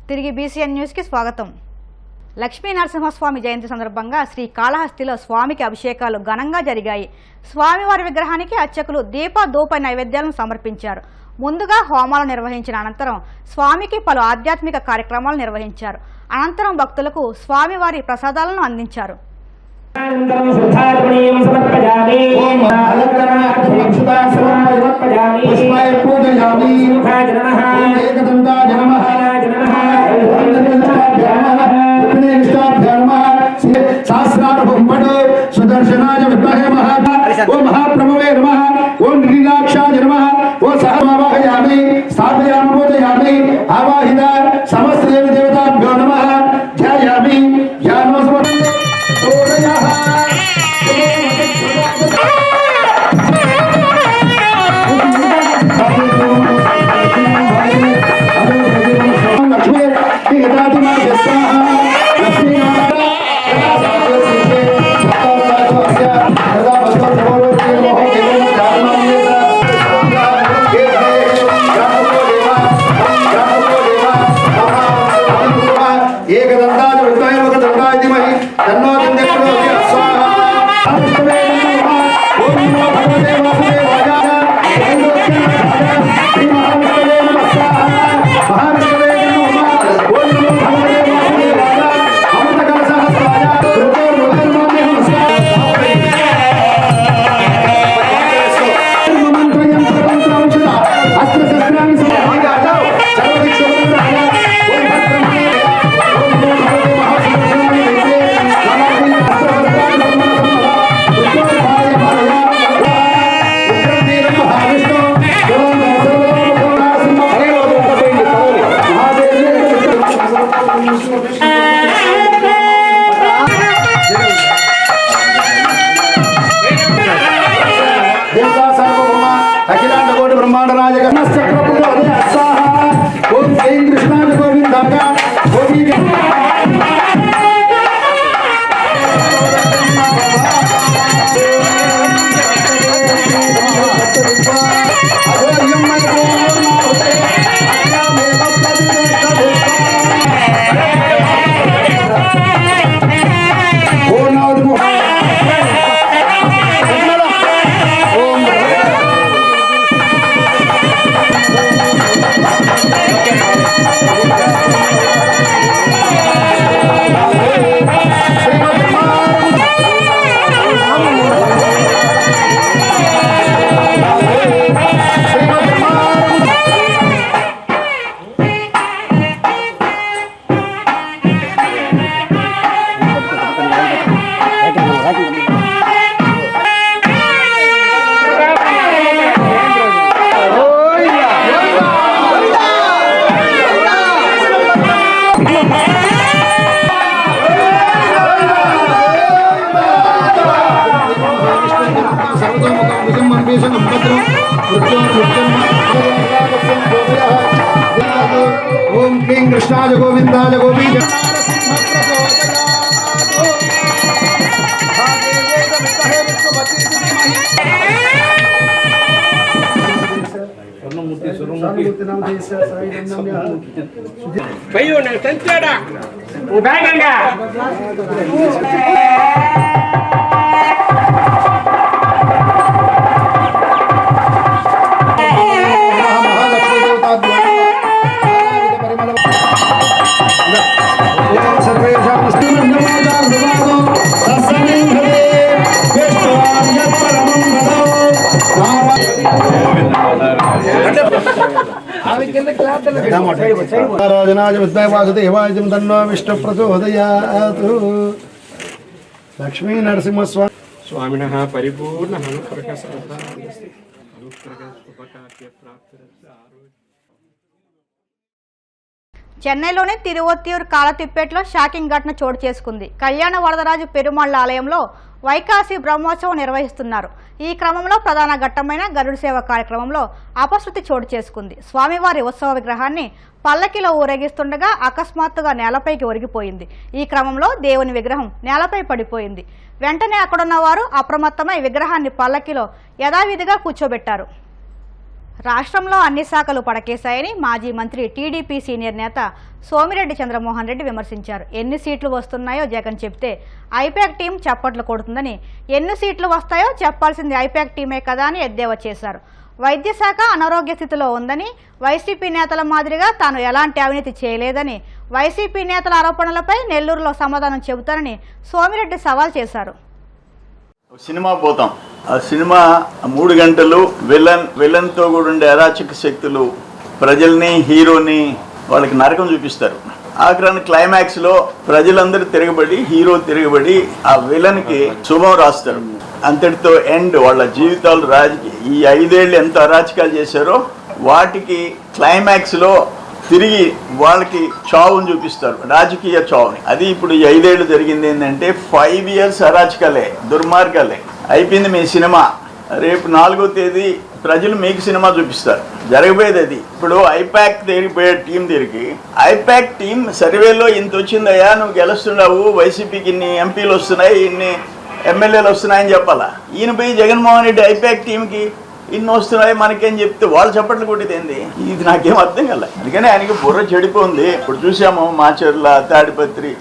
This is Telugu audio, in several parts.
తిరిగి బీసీఎన్ న్యూస్ కి స్వాగతం. లక్ష్మీ నరసింహస్వామి జయంతి సందర్భంగా శ్రీ కాళహస్తిలో స్వామికి అభిషేకాలు ఘనంగా జరిగాయి. స్వామివారి విగ్రహానికి అర్చకులు దీప ధూప నైవేద్యాలను సమర్పించారు. ముందుగా హోమాలు నిర్వహించిన అనంతరం స్వామికి పలు ఆధ్యాత్మిక కార్యక్రమాలు నిర్వహించారు. అనంతరం భక్తులకు స్వామివారి ప్రసాదాలను అందించారు. सुदर्शनाय विद्महे महाप्रभवे नमः। ओम नीलाक्षाय नमः। ओ सहमावाहयामि स्थापयामि पूजयामि आवाहित समस्त देवी देवताभ्यो नमः। ध्यायामि ध्यानमस्मरन् पूजयामः। लक्ष्मी गदाधिमाय स्वाहा। लक्ष्मी ओम क्लीं कृष्णाय गोविंदाय गोविंद राजनाय विद्महे वासुदेवाय तन्नो विष्णु प्रचोदयात्। लक्ष्मी नरसिंहस्वामी स्वामिनः परिपूर्ण చెన్నైలోని తిరువొత్తియూర్ కాలతిప్పేటలో షాకింగ్ ఘటన చోటు చేసుకుంది. కళ్యాణ వరదరాజు పెరుమాళ్ల ఆలయంలో వైకాసి బ్రహ్మోత్సవం నిర్వహిస్తున్నారు. ఈ క్రమంలో ప్రధాన ఘట్టమైన గరుడ సేవ కార్యక్రమంలో అపశృతి చోటు చేసుకుంది. స్వామివారి ఉత్సవ విగ్రహాన్ని పల్లకిలో ఊరేగిస్తుండగా అకస్మాత్తుగా నేలపైకి ఒరిగిపోయింది. ఈ క్రమంలో దేవుని విగ్రహం నేలపై పడిపోయింది. వెంటనే అక్కడున్న వారు అప్రమత్తమై విగ్రహాన్ని పల్లకిలో యథావిధిగా కూర్చోబెట్టారు. రాష్ట్రంలో అన్ని శాఖలు పడకేశాయని మాజీ మంత్రి టీడీపీ సీనియర్ నేత సోమిరెడ్డి చంద్రమోహన్ రెడ్డి విమర్శించారు. ఎన్ని సీట్లు వస్తున్నాయో జగన్ చెప్తే ఐపాక్ టీం చప్పట్లు కొడుతుందని, ఎన్ని సీట్లు వస్తాయో చెప్పాల్సింది ఐపాక్ టీమే కదా అని ఎద్దేవా చేశారు. వైద్య శాఖ అనారోగ్య స్థితిలో ఉందని, వైసీపీ నేతల మాదిరిగా తాను ఎలాంటి అవినీతి చేయలేదని, వైసీపీ నేతల ఆరోపణలపై నెల్లూరులో సమాధానం చెబుతానని సోమిరెడ్డి సవాల్ చేశారు. సినిమా పోతాం, ఆ సినిమా 3 గంటలు విలన్తో కూడా ఉండే అరాచక శక్తులు ప్రజల్ని, హీరోని వాళ్ళకి నరకం చూపిస్తారు. ఆఖరాన్ని క్లైమాక్స్లో ప్రజలందరూ తిరగబడి, హీరో తిరగబడి ఆ విలన్కి శుభం రాస్తారు. అంతటితో ఎండ్. వాళ్ళ జీవితాలు ఈ 5 ఏళ్ళు ఎంత అరాచకాలు చేశారో వాటికి క్లైమాక్స్లో తిరిగి వాళ్ళకి చావుని చూపిస్తారు, రాజకీయ చావుని. అది ఇప్పుడు ఈ 5 ఏళ్ళు జరిగింది ఏంటంటే 5 ఇయర్స్ అరాచకాలే, దుర్మార్గాలే. అయిపోయింది మీ సినిమా. రేపు 4వ తేదీ ప్రజలు మీకు సినిమా చూపిస్తారు. జరగబోయేది అది. ఇప్పుడు ఐపాక్ తిరిగిపోయే టీం తిరిగి ఐపాక్ టీం సర్వేలో ఇంత వచ్చిందయ్యా, నువ్వు గెలుస్తున్నావు, వైసీపీకి ఇన్ని ఎంపీలు వస్తున్నాయి, ఇన్ని ఎమ్మెల్యేలు వస్తున్నాయని చెప్పాలా. ఈయన పోయి జగన్మోహన్ రెడ్డి ఐపాక్ టీంకి ఇన్ని వస్తున్నాయి మనకేం చెప్తే వాళ్ళు చప్పట్లు కొట్టేది ఏంది? ఇది నాకేం అర్థం కల. అందుకని ఆయనకి బుర్ర చెడిపోయింది. ఇప్పుడు చూసాము మాచర్ల, తాడిపత్రి,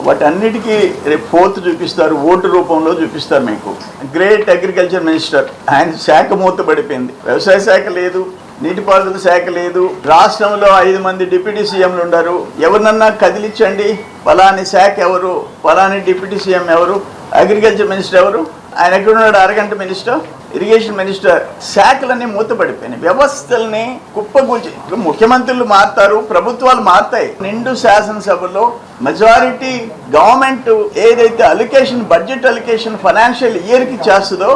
వాటన్నిటికీ రేపు 4th చూపిస్తారు, ఓటు రూపంలో చూపిస్తారు మీకు. గ్రేట్ అగ్రికల్చర్ మినిస్టర్, ఆయన శాఖ మూతపడిపోయింది. వ్యవసాయ శాఖ లేదు, నీటిపారుదల శాఖ లేదు. రాష్ట్రంలో 5 మంది డిప్యూటీ సీఎంలు ఉన్నారు. ఎవరినన్నా కదిలించండి, ఫలాని శాఖ ఎవరు, ఫలాని డిప్యూటీ సీఎం ఎవరు, అగ్రికల్చర్ మినిస్టర్ ఎవరు, ఆయన ఎక్కడున్నాడు, అరగంట మినిస్టర్, ఇరిగేషన్ మినిస్టర్. శాఖలన్నీ మూతపడిపోయినాయి. వ్యవస్థల్ని కుప్పగూల్చి. ముఖ్యమంత్రులు మారుతారు, ప్రభుత్వాలు మారుతాయి. నిండు శాసనసభలో మెజారిటీ గవర్నమెంట్ ఏదైతే అలికేషన్, బడ్జెట్ అలికేషన్ ఫైనాన్షియల్ ఇయర్కి చేస్తుందో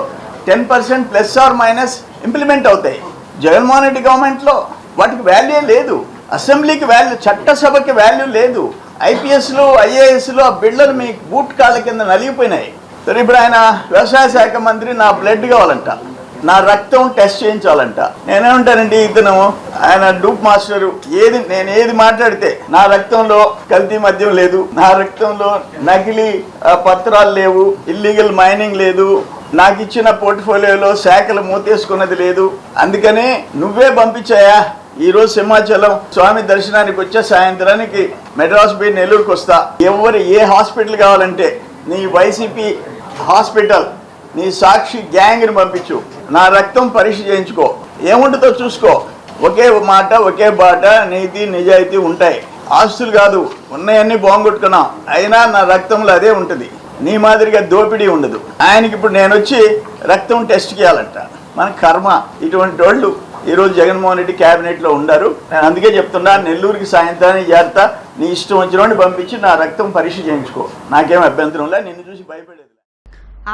10% ప్లస్ ఆర్ మైనస్ ఇంప్లిమెంట్ అవుతాయి. జగన్మోహన్ రెడ్డి గవర్నమెంట్లో వాటికి వాల్యూ లేదు. అసెంబ్లీకి వాల్యూ, చట్టసభకి వాల్యూ లేదు. ఐపీఎస్లు, ఐఏఎస్లు ఆ బిళ్ళలు మీ బూట్ కాళ్ళ కింద నలిగిపోయినాయి. సరే, ఇప్పుడు ఆయన వ్యవసాయ శాఖ మంత్రి, నా బ్లడ్ కావాలంట, నా రక్తం టెస్ట్ చేయించాలంట. నేనేమంటానండి, ఇతను ఆయన డూప్ మాస్టరు. నేను ఏది మాట్లాడితే నా రక్తంలో కల్తీ మద్యం లేదు, నా రక్తంలో నకిలీ పత్రాలు లేవు, ఇల్లీగల్ మైనింగ్ లేదు, నాకు ఇచ్చిన పోర్ట్ఫోలియోలో శాఖలు మూతేసుకున్నది లేదు, అందుకనే నువ్వే పంపించాయా. ఈరోజు సింహాచలం స్వామి దర్శనానికి వచ్చే సాయంత్రానికి మెడ్రాస్ పోయి నెల్లూరుకి వస్తా. ఏ హాస్పిటల్ కావాలంటే నీ వైసీపీ హాస్పిటల్, నీ సాక్షి గ్యాంగ్ని పంపించు, నా రక్తం పరీక్ష చేయించుకో, ఏముంటుందో చూసుకో. ఒకే మాట, ఒకే బాట, నీతి నిజాయితీ ఉంటాయి. ఆస్తులు కాదు, ఉన్నాయన్నీ బాగుంగొట్టుకున్నాం, అయినా నా రక్తంలో అదే ఉంటుంది. నీ మాదిరిగా దోపిడీ ఉండదు. ఆయనకి ఇప్పుడు నేను వచ్చి రక్తం టెస్ట్ చేయాలంట. మన కర్మ. ఇటువంటి వాళ్ళు ఈరోజు జగన్మోహన్ రెడ్డి క్యాబినెట్లో ఉండారు. నేను అందుకే చెప్తున్నా, నెల్లూరుకి సాయంత్రానికి చేరతా, నీ ఇష్టం వచ్చిన పంపించి నా రక్తం పరీక్ష చేయించుకో, నాకేం అభ్యంతరం లే, నిన్ను చూసి భయపడేది.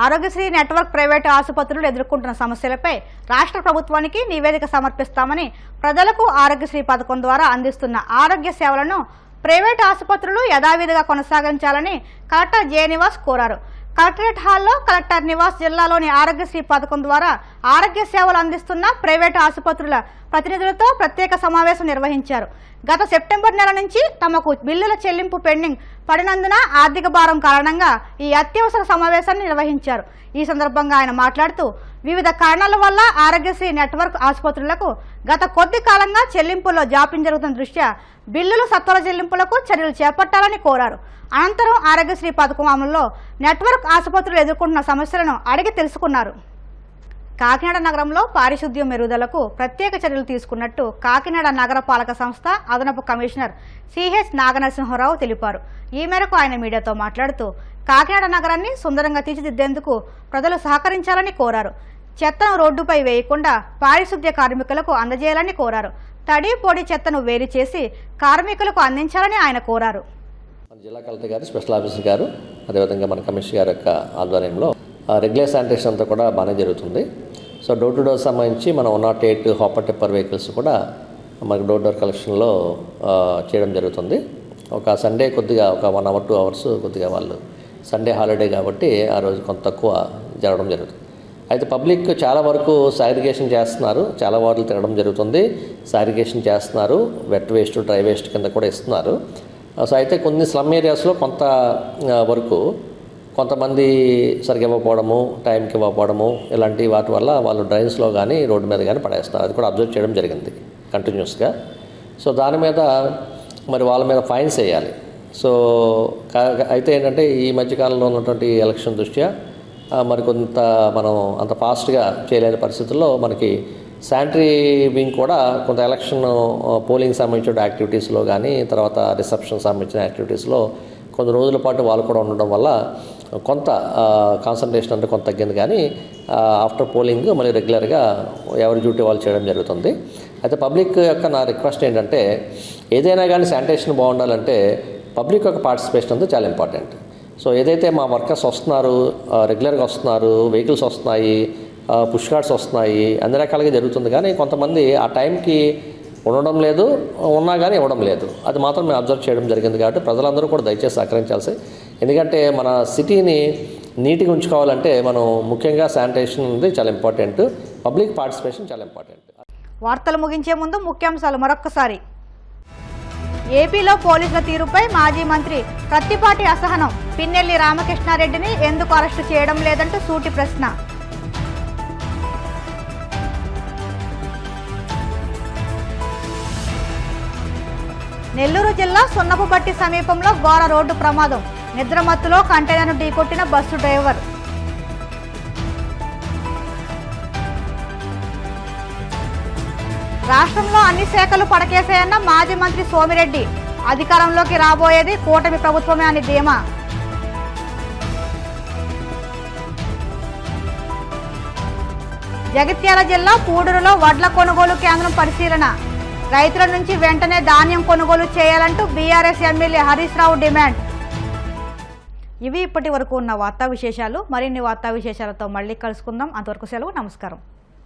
ఆరోగ్యశ్రీ నెట్వర్క్ ప్రైవేటు ఆసుపత్రులు ఎదుర్కొంటున్న సమస్యలపై రాష్ట్ర ప్రభుత్వానికి నివేదిక సమర్పిస్తామని, ప్రజలకు ఆరోగ్యశ్రీ పథకం ద్వారా అందిస్తున్న ఆరోగ్య సేవలను ప్రైవేటు ఆసుపత్రులు యథావిధిగా కొనసాగించాలని కలెక్టర్ జె నివాస్ కోరారు. కలెక్టరేట్ హాల్లో కలెక్టర్ నివాస్ జిల్లాలోని ఆరోగ్యశ్రీ పథకం ద్వారా ఆరోగ్య సేవలు అందిస్తున్న ప్రైవేటు ఆసుపత్రుల ప్రతినిధులతో ప్రత్యేక సమావేశం నిర్వహించారు. గత సెప్టెంబర్ నెల నుంచి తమకు బిల్లుల చెల్లింపు పెండింగ్ పడినందున ఆర్థిక భారం కారణంగా ఈ అత్యవసర సమావేశాన్ని నిర్వహించారు. ఈ సందర్భంగా ఆయన మాట్లాడుతూ, వివిధ కారణాల వల్ల ఆరోగ్యశ్రీ నెట్వర్క్ ఆసుపత్రులకు గత కొద్ది కాలంగా చెల్లింపుల్లో జాప్యం జరుగుతున్న దృష్ట్యా బిల్లులు సత్వర చెల్లింపులకు చర్యలు చేపట్టాలని కోరారు. అనంతరం ఆరోగ్యశ్రీ పథకం అమలులో నెట్వర్క్ ఆసుపత్రులు ఎదుర్కొంటున్న సమస్యలను అడిగి తెలుసుకున్నారు. కాకినాడ నగరంలో పారిశుద్ధ్యం మెరుగుదలకు ప్రత్యేక చర్యలు తీసుకున్నట్టు కాకినాడ నగర పాలక సంస్థ అదనపు కమిషనర్ సిహెచ్ నాగనరసింహరావు తెలిపారు. ఈ మేరకు ఆయన మీడియాతో మాట్లాడుతూ, కాకినాడ నగరాన్ని సుందరంగా తీర్చిదిద్దేందుకు ప్రజలు సహకరించాలని కోరారు. చెత్తను రోడ్డుపై వేయకుండా పారిశుద్ధ్య కార్మికులకు అందజేయాలని కోరారు. తడి పొడి చెత్తను వేరు చేసి కార్మికులకు అందించాలని ఆయన కోరారు. జిల్లా కలెక్టర్ గారు, స్పెషల్ ఆఫీసర్ గారు, అదేవిధంగా మన కమిషనర్ గారి యొక్క ఆధ్వర్యంలో రెగ్యులర్ శానిటేషన్ అంతా కూడా బాగానే జరుగుతుంది. సో డోర్ టు డోర్ సంబంధించి మనం 108 హాపర్ టిప్పర్ వెహికల్స్ కూడా మనకు డోర్ డోర్ కలెక్షన్లో చేయడం జరుగుతుంది. ఒక సండే కొద్దిగా ఒక 1 hour 2 hours కొద్దిగా వాళ్ళు సండే హాలిడే కాబట్టి ఆ రోజు కొంత తక్కువ జరగడం జరుగుతుంది. అయితే పబ్లిక్ చాలా వరకు సాగ్రిగేషన్ చేస్తున్నారు, చాలా వార్డులు తిరగడం జరుగుతుంది, సాగ్రిగేషన్ చేస్తున్నారు, వెట్ వేస్ట్ డ్రై వేస్ట్ కింద కూడా ఇస్తున్నారు. సో అయితే కొన్ని స్లమ్ ఏరియాస్లో కొంత వరకు కొంతమంది సరిగ్గా ఇవ్వకపోవడము, టైంకి ఇవ్వకపోవడము, ఇలాంటి వాటి వల్ల వాళ్ళు డ్రైన్స్లో కానీ రోడ్డు మీద కానీ పడేస్తారు. అది కూడా అబ్జర్వ్ చేయడం జరిగింది కంటిన్యూస్గా. సో దాని మీద మరి వాళ్ళ మీద ఫైన్స్ వేయాలి. సో అయితే ఏంటంటే ఈ మధ్యకాలంలో ఉన్నటువంటి ఎలక్షన్ దృష్ట్యా మరి కొంత మనం అంత ఫాస్ట్గా చేయలేని పరిస్థితుల్లో మనకి శానిటరీ వింగ్ కూడా కొంత ఎలక్షన్ పోలింగ్ సంబంధించిన యాక్టివిటీస్లో కానీ తర్వాత రిసెప్షన్ సంబంధించిన యాక్టివిటీస్లో కొన్ని రోజుల పాటు వాళ్ళు కూడా ఉండడం వల్ల కొంత కాన్సన్ట్రేషన్ అంటే కొంత తగ్గింది. కానీ ఆఫ్టర్ పోలింగ్ మళ్ళీ రెగ్యులర్గా ఎవరి డ్యూటీ వాళ్ళు చేయడం జరుగుతుంది. అయితే పబ్లిక్ యొక్క నా రిక్వెస్ట్ ఏంటంటే ఏదైనా కానీ శానిటేషన్ బాగుండాలంటే పబ్లిక్ యొక్క పార్టిసిపేషన్ అంతా చాలా ఇంపార్టెంట్. సో ఏదైతే మా వర్కర్స్ వస్తున్నారు, రెగ్యులర్గా వస్తున్నారు, వెహికల్స్ వస్తున్నాయి, పుష్ కార్డ్స్ వస్తున్నాయి, అన్ని రకాలుగా జరుగుతుంది. కానీ కొంతమంది ఆ టైంకి ఉండడం లేదు, ఉన్నా కానీ ఇవ్వడం లేదు. అది మాత్రం మేము అబ్జర్వ్ చేయడం జరిగింది. కాబట్టి ప్రజలందరూ కూడా దయచేసి సహకరించాల్సి. ఎందుకంటే మన సిటీని నీట్గా ఉంచుకోవాలంటే మనం ముఖ్యంగా శానిటేషన్ అనేది చాలా ఇంపార్టెంట్, పబ్లిక్ పార్టిసిపేషన్ చాలా ఇంపార్టెంట్. వార్తలు ముగించే ముందు ముఖ్యాంశాలు మరొక్కసారి. ఏపీలో పోలీసుల తీరుపై మాజీ మంత్రి ప్రత్తిపాటి అసహనం. పిన్నెల్లి రామకృష్ణారెడ్డిని ఎందుకు అరెస్టు చేయడం లేదంటూ సూటి ప్రశ్న. నెల్లూరు జిల్లా సున్నపుబట్టి సమీపంలో ఘోర రోడ్డు ప్రమాదం. నిద్రమత్తులో కంటైనర్ను ఢీకొట్టిన బస్సు డ్రైవర్. రాష్ట్రంలో అన్ని శాఖలు పడకేశాయన్న మాజీ మంత్రి సోమిరెడ్డి. అధికారంలోకి రాబోయేది కూటమి ప్రభుత్వమే అని ధీమా. జగిత్యాల జిల్లా పూడూరులో వడ్ల కొనుగోలు కేంద్రం పరిశీలన. రైతుల నుంచి వెంటనే ధాన్యం కొనుగోలు చేయాలంటూ BRS MLA Harish Rao demand. ఇవి ఇప్పటి వరకు ఉన్న వార్తా విశేషాలు. మరిన్ని వార్తా విశేషాలతో మళ్ళీ కలుసుకుందాం. అంతవరకు సెలవు. నమస్కారం.